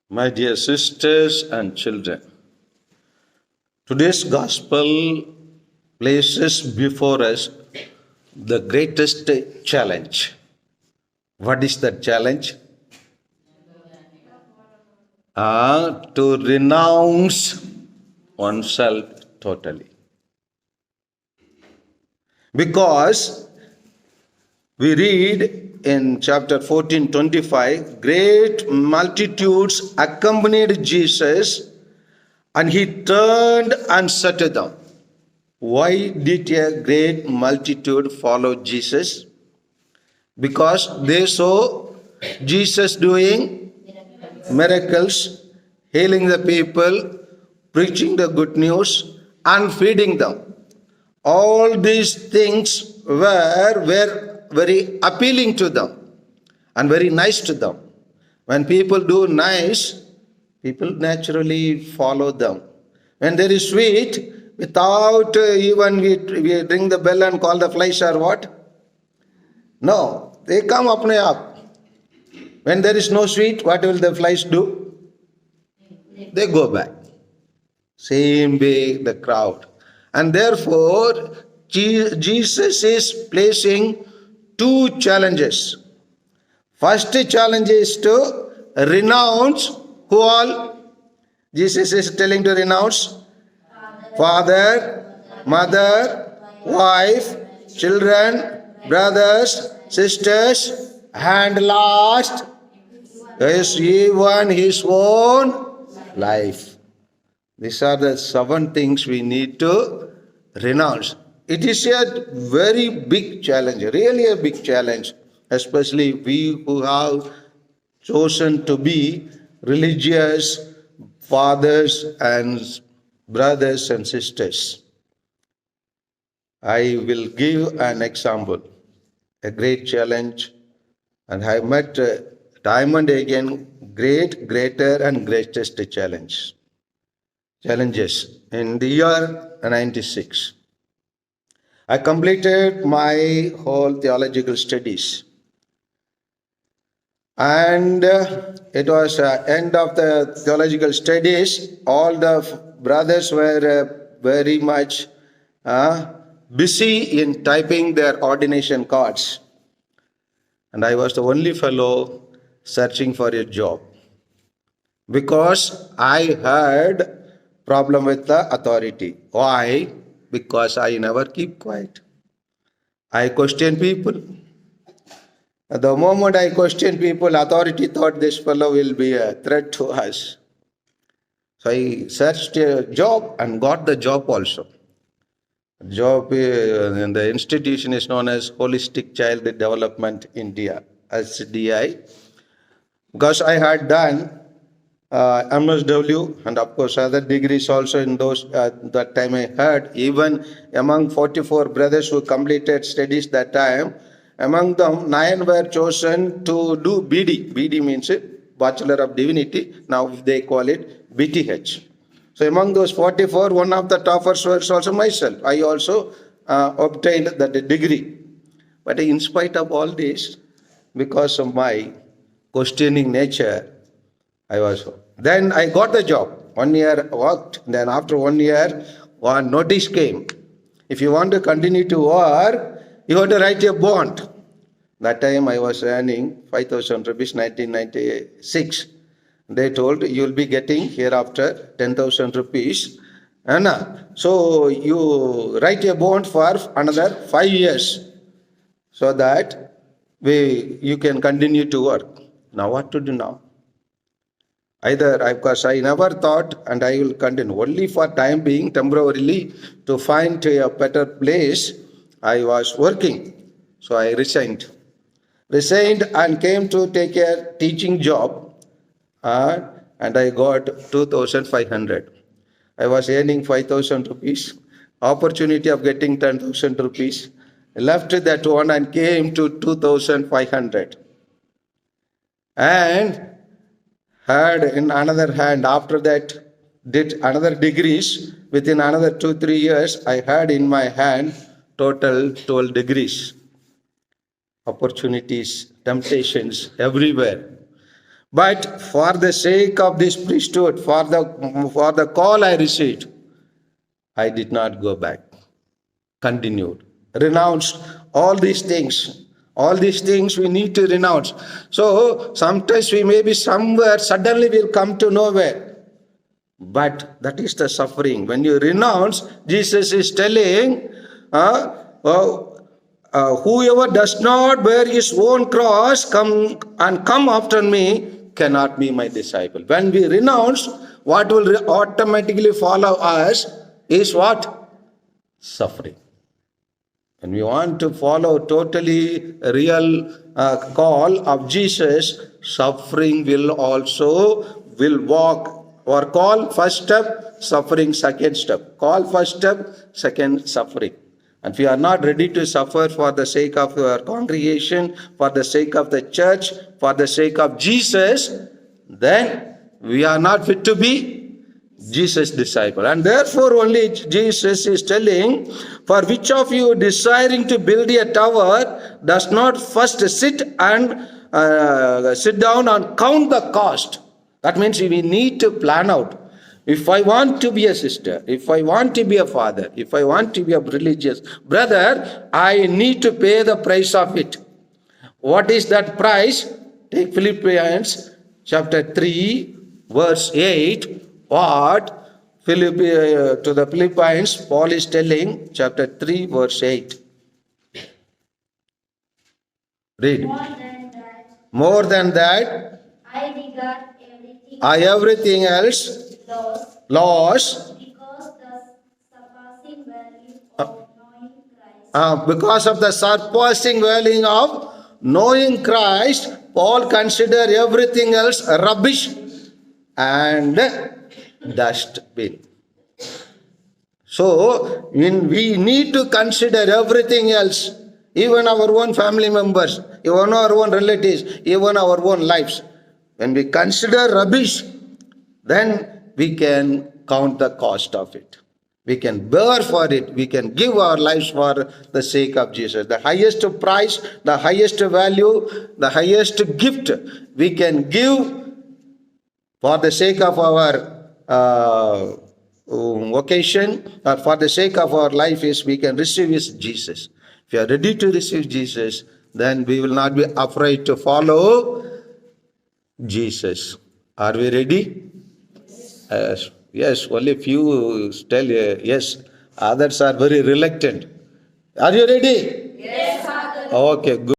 My dear sisters and children, today's gospel places before us the greatest challenge. What is that challenge? To renounce oneself totally. Because we read in chapter 14:25, great multitudes accompanied Jesus, and he turned and said to them, why did a great multitude follow Jesus? Because they saw Jesus doing miracles, healing the people, preaching the good news, and feeding them. All these things were very appealing to them and very nice to them. When people do nice, people naturally follow them. When there is sweet, without even we ring the bell and call the flies or what? No, they come apne up. When there is no sweet, what will the flies do? They go back. Same way the crowd. And therefore, Jesus is placing two challenges. First challenge is to renounce who all? Jesus is telling to renounce father, mother, wife, children, brothers, sisters, and last is even his own life. These are the 7 things we need to renounce. It is a very big challenge, really a big challenge, especially we who have chosen to be religious fathers and brothers and sisters. I will give an example, a great challenge, and I met time and again great, greater and greatest challenges in the year 96. I completed my whole theological studies, and it was end of the theological studies. All the brothers were very much busy in typing their ordination cards, and I was the only fellow searching for a job because I had problem with the authority. Why? Because I never keep quiet. I question people. At the moment I question people, authority thought this fellow will be a threat to us. So I searched a job and got the job also. Job in the institution is known as Holistic Child Development India, SDI. Because I had done MSW and of course other degrees also in those that time. I heard even among 44 brothers who completed studies that time, among them 9 were chosen to do BD. BD means Bachelor of Divinity. Now they call it BTH. So among those 44, one of the toppers was also myself. I also obtained that degree. But in spite of all this, because of my questioning nature, then I got the job. 1 year worked. Then after 1 year, one notice came. If you want to continue to work, you have to write a bond. That time I was earning 5,000 rupees, 1996. They told you will be getting hereafter 10,000 rupees. And so you write a bond for another 5 years so that you can continue to work. Now what to do now? Either, because I never thought, and I will continue only for time being, temporarily, to find a better place. I was working, so I resigned and came to take a teaching job, and I got 2,500. I was earning 5,000 rupees, opportunity of getting 10,000 rupees, left that one and came to 2,500. And had in another hand, after that, did another degrees. Within another 2-3 years, I had in my hand total 12 degrees. Opportunities, temptations everywhere. But for the sake of this priesthood, for the call I received, I did not go back. Continued. Renounced all these things. All these things we need to renounce. So sometimes we may be somewhere, suddenly we'll come to nowhere. But that is the suffering. When you renounce, Jesus is telling, whoever does not bear his own cross come after me cannot be my disciple. When we renounce, what will automatically follow us is what? Suffering. When we want to follow totally real call of Jesus, suffering will walk. Or call first step, suffering second step. Call first step, second suffering. And if we are not ready to suffer for the sake of our congregation, for the sake of the church, for the sake of Jesus, then we are not fit to be Jesus' disciple. And therefore only Jesus is telling, for which of you desiring to build a tower does not first sit down and count the cost. That means we need to plan out. If I want to be a sister, if I want to be a father, if I want to be a religious brother, I need to pay the price of it. What is that price? Take Philippians chapter 3, verse 8. What to the Philippians, Paul is telling, chapter 3, verse 8. Read. More than that, I regard everything else loss because of the surpassing value of knowing Christ. Because of the surpassing value of knowing Christ, Paul considered everything else rubbish and dustbin. So, we need to consider everything else, even our own family members, even our own relatives, even our own lives. When we consider rubbish, then we can count the cost of it. We can bear for it. We can give our lives for the sake of Jesus. The highest price, the highest value, the highest gift we can give for the sake of our vocation, or for the sake of our life, is we can receive is Jesus. If you are ready to receive Jesus, then we will not be afraid to follow Jesus. Are we ready? Yes, only few tell yes. Others are very reluctant. Are you ready? Yes, Father. Okay, good.